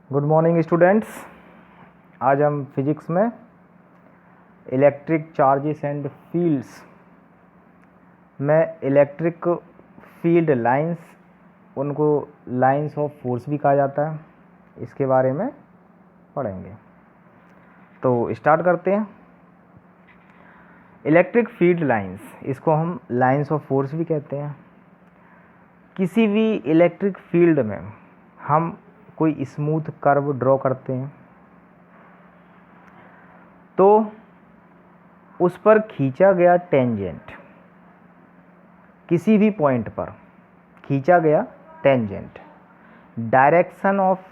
Good morning students. आज हम physics में इलेक्ट्रिक चार्जेस एंड फील्ड्स में इलेक्ट्रिक फील्ड लाइंस, उनको लाइंस ऑफ फोर्स भी कहा जाता है, इसके बारे में पढ़ेंगे। तो स्टार्ट करते हैं। इलेक्ट्रिक फील्ड लाइंस, इसको हम लाइंस ऑफ फोर्स भी कहते हैं। किसी भी इलेक्ट्रिक फील्ड में हम कोई स्मूथ कर्व ड्रॉ करते हैं तो उस पर खींचा गया टेंजेंट, किसी भी पॉइंट पर खींचा गया tangent direction of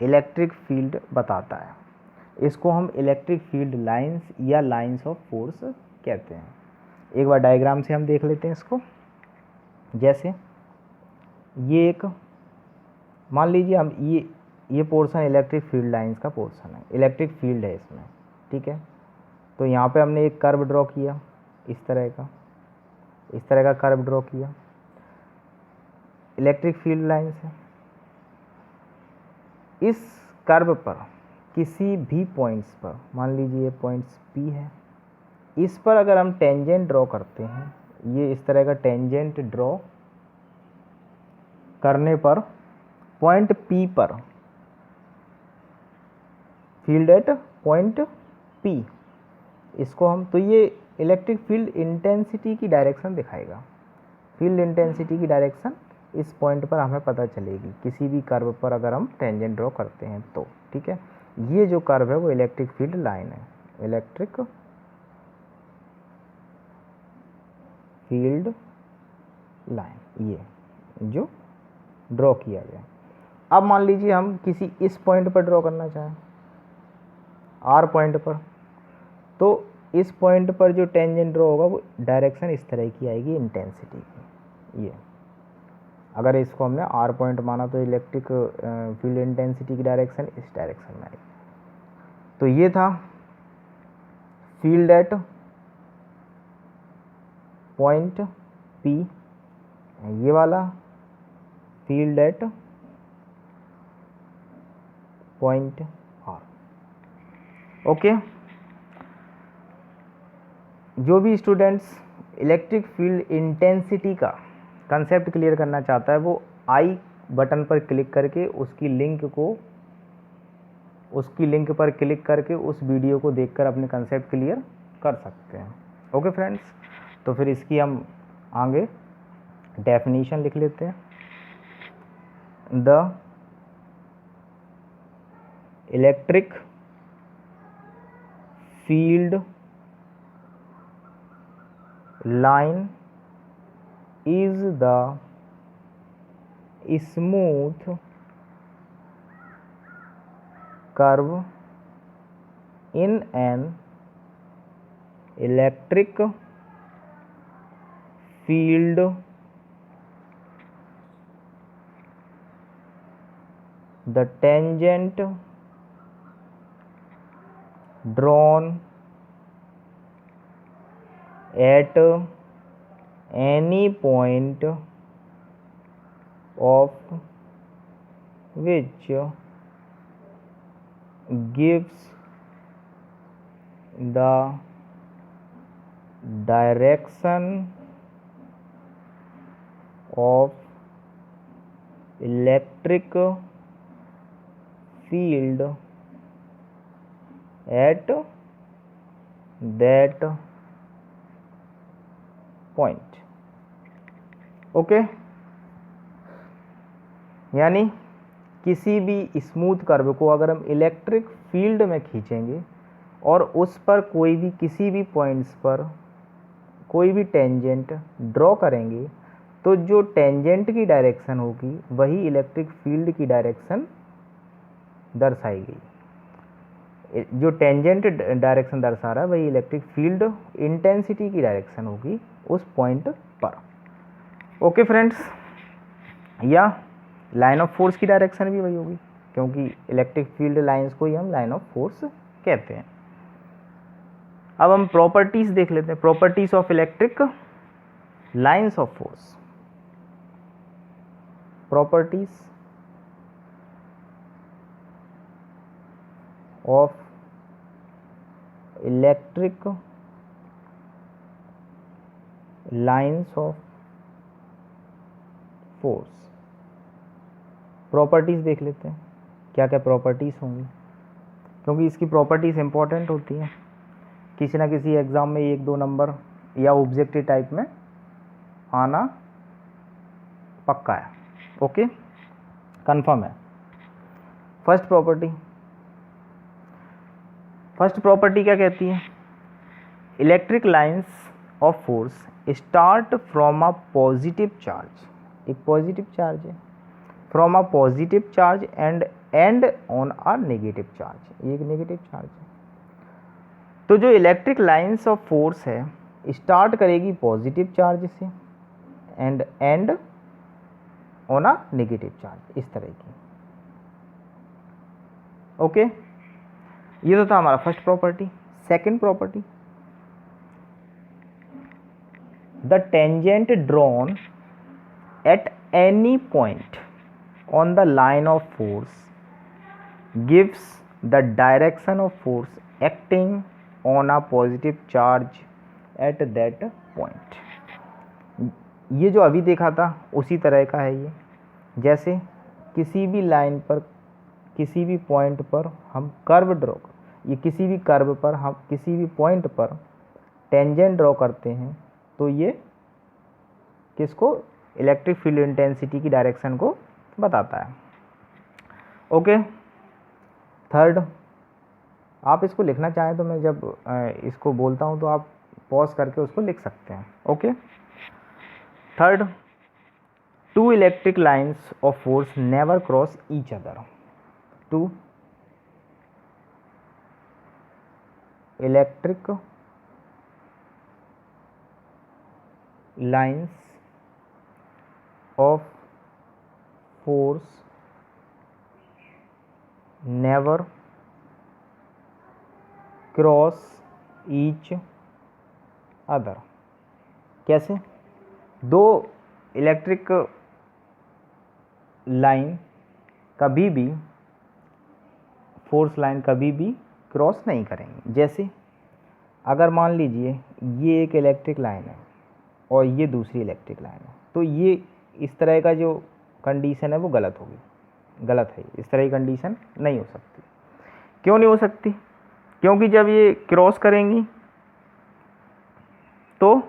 electric field बताता है। इसको हम इलेक्ट्रिक फील्ड लाइंस या लाइंस ऑफ फोर्स कहते हैं। एक बार डायग्राम से हम देख लेते हैं इसको। जैसे ये एक, मान लीजिए हम ये पोर्शन इलेक्ट्रिक फील्ड लाइंस का पोर्शन है, इलेक्ट्रिक फील्ड है इसमें, ठीक है। तो यहाँ पे हमने एक कर्व ड्रॉ किया, इस तरह का कर्व ड्रॉ किया, इलेक्ट्रिक फील्ड लाइन से। इस कर्व पर किसी भी पॉइंट्स पर, मान लीजिए ये पॉइंट्स P है, इस पर अगर हम टेंजेंट ड्रॉ करते हैं, ये इस तरह का टेंजेंट ड्रॉ करने पर पॉइंट P पर, फील्ड एट पॉइंट P, इसको हम, तो ये इलेक्ट्रिक फील्ड इंटेंसिटी की डायरेक्शन दिखाएगा। फील्ड इंटेंसिटी की डायरेक्शन इस पॉइंट पर हमें पता चलेगी किसी भी कर्व पर अगर हम टेंजेंट ड्रॉ करते हैं तो, ठीक है। ये जो कर्व है वो इलेक्ट्रिक फील्ड लाइन है, इलेक्ट्रिक फील्ड लाइन, ये जो ड्रॉ किया गया। अब मान लीजिए हम किसी इस पॉइंट पर ड्रॉ करना चाहें, R पॉइंट पर, तो इस पॉइंट पर जो टेंजेंट ड्रॉ होगा वो डायरेक्शन इस तरह की आएगी इंटेंसिटी की। ये अगर इसको हमने R पॉइंट माना तो इलेक्ट्रिक फील्ड इंटेंसिटी की डायरेक्शन इस डायरेक्शन में आएगी। तो ये था फील्ड एट पॉइंट P, ये वाला field at point R। Okay, जो भी स्टूडेंट्स इलेक्ट्रिक फील्ड इंटेंसिटी का कंसेप्ट क्लियर करना चाहता है वो आई बटन पर क्लिक करके उसकी लिंक पर क्लिक करके उस वीडियो को देखकर अपने कंसेप्ट क्लियर कर सकते हैं। ओके फ्रेंड्स, तो फिर इसकी हम आगे डेफिनेशन लिख लेते हैं। The electric field line is the smooth curve in an electric field the tangent drawn at any point of which gives the direction of electric field at that point. Okay, यानी किसी भी smooth curve को अगर हम electric field में खींचेंगे और उस पर कोई भी किसी भी पॉइंट्स पर कोई भी टेंजेंट ड्रॉ करेंगे तो जो टेंजेंट की डायरेक्शन होगी वही इलेक्ट्रिक फील्ड की डायरेक्शन दर्शाएगी। जो टेंजेंट डायरेक्शन दर्शा रहा है वही इलेक्ट्रिक फील्ड इंटेंसिटी की डायरेक्शन होगी उस पॉइंट पर। ओके फ्रेंड्स, या लाइन ऑफ फोर्स की डायरेक्शन भी वही होगी, क्योंकि इलेक्ट्रिक फील्ड लाइंस को ही हम लाइन ऑफ फोर्स कहते हैं। अब हम प्रॉपर्टीज देख लेते हैं, properties of electric lines of force. Properties of electric lines of force. Properties देख लेते हैं क्या क्या प्रॉपर्टीज होंगी, क्योंकि इसकी प्रॉपर्टीज इंपॉर्टेंट होती हैं, किसी ना किसी एग्जाम में 1-2 नंबर या ऑब्जेक्टिव टाइप में आना पक्का है। ओके, कंफर्म है। फर्स्ट प्रॉपर्टी क्या कहती है? Electric lines of force start from a positive charge, एक पॉजिटिव चार्ज है, from a positive charge and on a negative charge, ये एक नेगेटिव चार्ज है। तो जो इलेक्ट्रिक लाइंस ऑफ फोर्स है स्टार्ट करेगी पॉजिटिव चार्ज से and on a negative charge, इस तरह की। ओके, ये तो था हमारा first property. Second property, the tangent drawn at any point on the line of force gives the direction of force acting on a positive charge at that point. ये जो अभी देखा था उसी तरह का है ये। जैसे किसी भी लाइन पर, किसी भी पॉइंट पर हम कर्व ड्रॉ, ये किसी भी कर्व पर हम किसी भी पॉइंट पर टेंजेंट ड्रॉ करते हैं तो ये किसको? इलेक्ट्रिक फील्ड इंटेंसिटी की डायरेक्शन को बताता है। ओके, थर्ड, आप इसको लिखना चाहें तो मैं जब इसको बोलता हूं तो आप पॉज करके उसको लिख सकते हैं। Okay, third, two electric lines of force never cross each other. Two electric lines of force never cross each other. कैसे? दो इलेक्ट्रिक लाइन कभी भी, फोर्स लाइन कभी भी क्रॉस नहीं करेंगे। जैसे अगर मान लीजिए ये एक इलेक्ट्रिक लाइन है और ये दूसरी इलेक्ट्रिक लाइन है, तो ये इस तरह का जो कंडीशन है वो गलत होगी, गलत है। इस तरह की कंडीशन नहीं हो सकती। क्यों नहीं हो सकती? क्योंकि जब ये क्रॉस करेंगी तो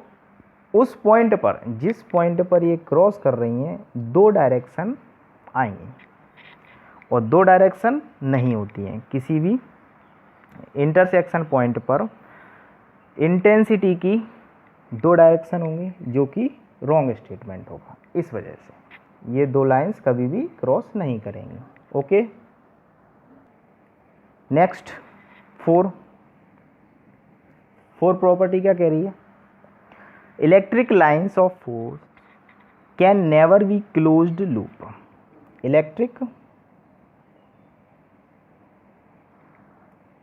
उस पॉइंट पर, जिस पॉइंट पर ये क्रॉस कर रही हैं, दो डायरेक्शन आएंगी और दो डायरेक्शन नहीं होती हैं। किसी भी इंटरसेक्शन पॉइंट पर इंटेंसिटी की दो डायरेक्शन होंगी, जो कि रॉन्ग स्टेटमेंट होगा। इस वजह से ये दो लाइंस कभी भी क्रॉस नहीं करेंगी। ओके, नेक्स्ट फोर प्रॉपर्टी क्या कह रही है? Electric lines of force can never be closed loop. Electric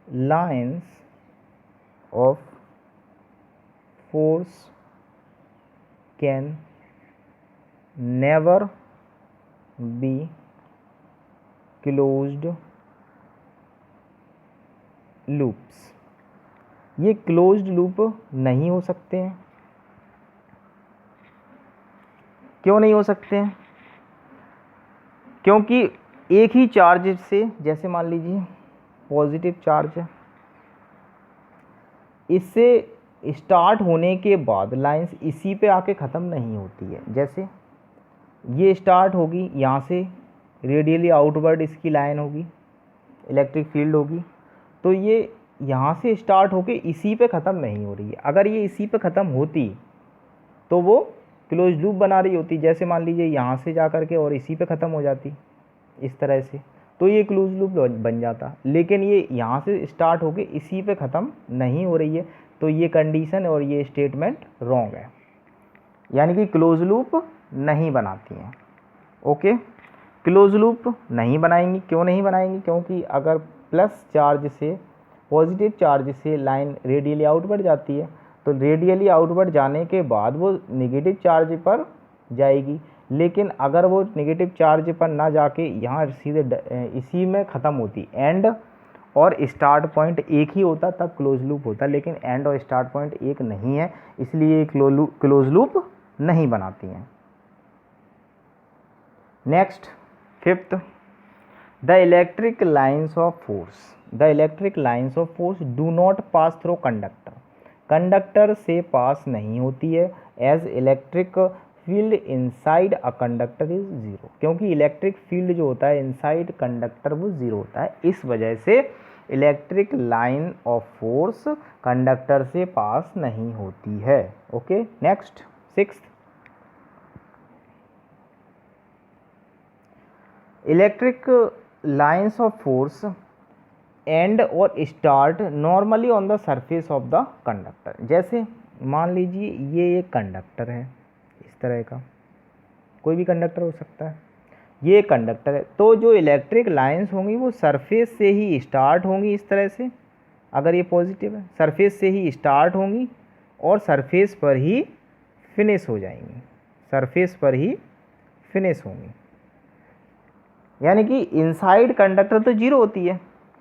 lines of force can never be closed loops. ये क्लोज्ड लूप नहीं हो सकते हैं। क्यों नहीं हो सकते हैं? क्योंकि एक ही चार्ज से, जैसे मान लीजिए पॉजिटिव चार्ज है, इससे स्टार्ट होने के बाद लाइंस इसी पे आके ख़त्म नहीं होती है। जैसे ये स्टार्ट होगी, यहाँ से रेडियली आउटवर्ड इसकी लाइन होगी, इलेक्ट्रिक फील्ड होगी, तो ये यहाँ से स्टार्ट होके इसी पे ख़त्म नहीं हो रही है। अगर ये इसी पे ख़त्म होती तो वो क्लोज लूप बना रही होती। जैसे मान लीजिए यहाँ से जा कर के और इसी पे ख़त्म हो जाती इस तरह से, तो ये क्लोज लूप बन जाता। लेकिन ये यहाँ से स्टार्ट होके इसी पे ख़त्म नहीं हो रही है, तो ये कंडीशन और ये स्टेटमेंट रॉन्ग है, यानी कि क्लोज लूप नहीं बनाती हैं। ओके, क्लोज लूप नहीं बनाएंगी। क्यों नहीं बनाएंगी? क्योंकि अगर प्लस चार्ज से, पॉजिटिव चार्ज से लाइन रेडियली आउटवर्ड जाती है, तो रेडियली आउटवर्ड जाने के बाद वो नेगेटिव चार्ज पर जाएगी। लेकिन अगर वो नेगेटिव चार्ज पर ना जाके यहाँ सीधे इसी में ख़त्म होती, एंड और स्टार्ट पॉइंट एक ही होता तब क्लोज लूप होता, लेकिन एंड और स्टार्ट पॉइंट एक नहीं है, इसलिए ये क्लोज लूप नहीं बनाती हैं। Next, fifth, the electric lines of force do not pass through conductor. Conductor से पास नहीं होती है, as electric field inside a conductor is zero, क्योंकि इलेक्ट्रिक फील्ड जो होता है इनसाइड कंडक्टर वो ज़ीरो होता है। इस वजह से electric line of force conductor से पास नहीं होती है। Okay, next, sixth, electric lines of force and और start normally on the surface of the conductor. जैसे मान लीजिए ये एक कंडक्टर है, इस तरह का कोई भी कंडक्टर हो सकता है, ये कंडक्टर है, तो जो इलेक्ट्रिक लाइंस होंगी वो सरफेस से ही स्टार्ट होंगी। इस तरह से अगर ये पॉजिटिव है, सरफेस से ही स्टार्ट होंगी और सरफेस पर ही फिनिश हो जाएंगी, सरफेस पर ही फिनिश होंगी। यानी कि इनसाइड कंडक्टर तो जीरो होती है,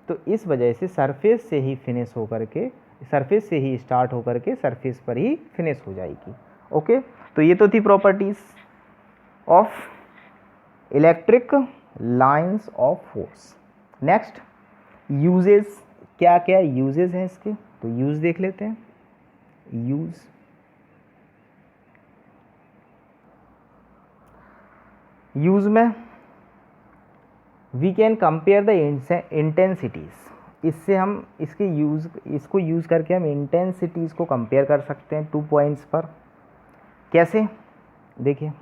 तो इस वजह से सरफेस से ही फिनिश होकर के, सरफेस से ही स्टार्ट होकर के सरफेस पर ही फिनिश हो जाएगी। ओके, तो ये तो थी properties of electric lines of force. Next, uses, क्या क्या यूजेस हैं इसके, तो यूज देख लेते हैं। यूज में we can compare the intensities. इससे हम इसको यूज़ करके हम इंटेंसिटीज़ को कंपेयर कर सकते हैं 2 पॉइंट्स पर। कैसे, देखिए,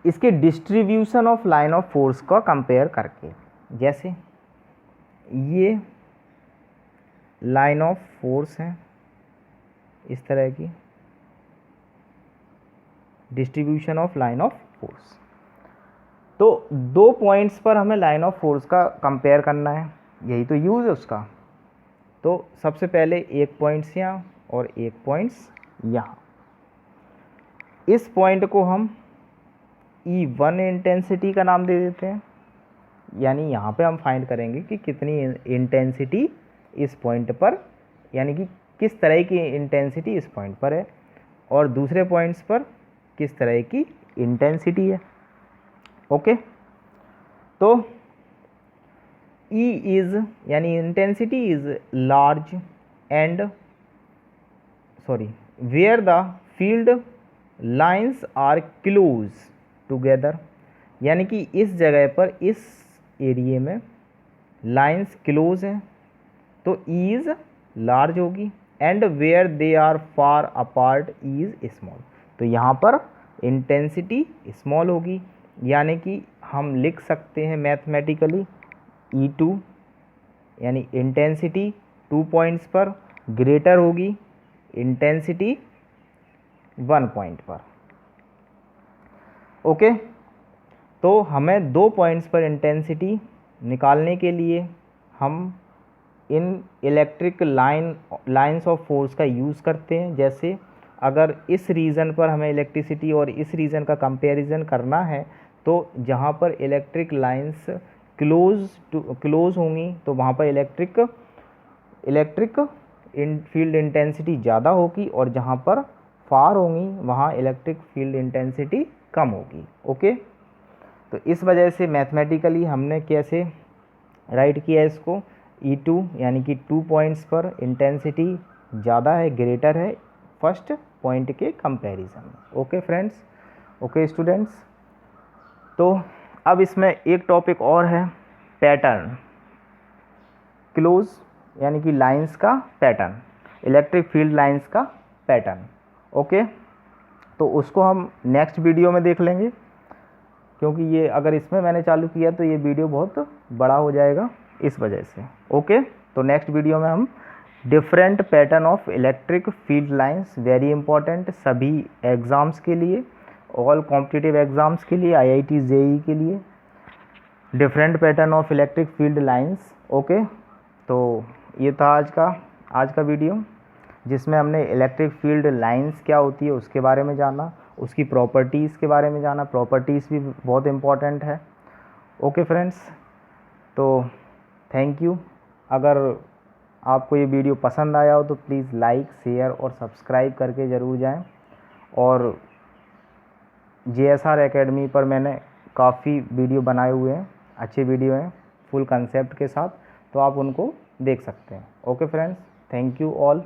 इसके distribution of line of force का कंपेयर करके। जैसे ये लाइन ऑफ फोर्स है, इस तरह की distribution of line of force, तो 2 पॉइंट्स पर हमें लाइन ऑफ फोर्स का कंपेयर करना है, यही तो यूज़ है उसका। तो सबसे पहले एक पॉइंट्स यहाँ और एक पॉइंट्स यहाँ, इस पॉइंट को हम E1 इंटेंसिटी का नाम दे देते हैं, यानी यहाँ पे हम फाइंड करेंगे कि कितनी इंटेंसिटी इस पॉइंट पर, यानी कि किस तरह की इंटेंसिटी इस पॉइंट पर है, और दूसरे पॉइंट्स पर किस तरह की इंटेंसिटी है। ओके, तो E इज, यानी intensity is large and where the field lines are close together, यानी कि इस जगह पर, इस एरिया में लाइंस क्लोज हैं तो E इज लार्ज होगी, and where they are far apart E is small, तो यहाँ पर इंटेंसिटी स्मॉल होगी। यानी कि हम लिख सकते हैं मैथमेटिकली E2, यानी इंटेंसिटी 2 पॉइंट्स पर ग्रेटर होगी इंटेंसिटी 1 पॉइंट पर। ओके, तो हमें 2 पॉइंट्स पर इंटेंसिटी निकालने के लिए हम इन इलेक्ट्रिक लाइंस ऑफ फोर्स का यूज़ करते हैं। जैसे अगर इस रीजन पर हमें इलेक्ट्रिसिटी और इस रीजन का कंपैरिजन करना है, तो जहाँ पर इलेक्ट्रिक लाइंस क्लोज होंगी तो वहाँ पर इलेक्ट्रिक फील्ड इंटेंसिटी ज़्यादा होगी, और जहाँ पर फार होंगी वहाँ इलेक्ट्रिक फील्ड इंटेंसिटी कम होगी। ओके, तो इस वजह से मैथमेटिकली हमने कैसे राइट किया इसको, E2 यानी कि 2 पॉइंट्स पर इंटेंसिटी ज़्यादा है, ग्रेटर है फर्स्ट पॉइंट के कंपैरिजन में। ओके फ्रेंड्स, ओके स्टूडेंट्स, तो अब इसमें एक टॉपिक और है, पैटर्न, क्लोज यानी कि लाइंस का पैटर्न, इलेक्ट्रिक फील्ड लाइंस का पैटर्न। ओके, तो उसको हम नेक्स्ट वीडियो में देख लेंगे, क्योंकि ये अगर इसमें मैंने चालू किया तो ये वीडियो बहुत बड़ा हो जाएगा इस वजह से। ओके, तो नेक्स्ट वीडियो में हम different pattern of electric field lines, very important सभी एग्ज़ाम्स के लिए, ऑल कॉम्पिटिटिव एग्ज़ाम्स के लिए, IIT JEE के लिए, different pattern of electric field lines. Okay, तो ये था आज का वीडियो, जिसमें हमने इलेक्ट्रिक फील्ड लाइंस क्या होती है उसके बारे में जाना, उसकी प्रॉपर्टीज़ के बारे में जाना, प्रॉपर्टीज़ भी बहुत इम्पॉर्टेंट है। ओके फ्रेंड्स, तो थैंक यू। अगर आपको ये वीडियो पसंद आया हो तो प्लीज़ लाइक, शेयर और सब्सक्राइब करके ज़रूर जाएं। और JSR एकेडमी पर मैंने काफ़ी वीडियो बनाए हुए हैं, अच्छे वीडियो हैं फुल कंसेप्ट के साथ, तो आप उनको देख सकते हैं। Okay friends, thank you all.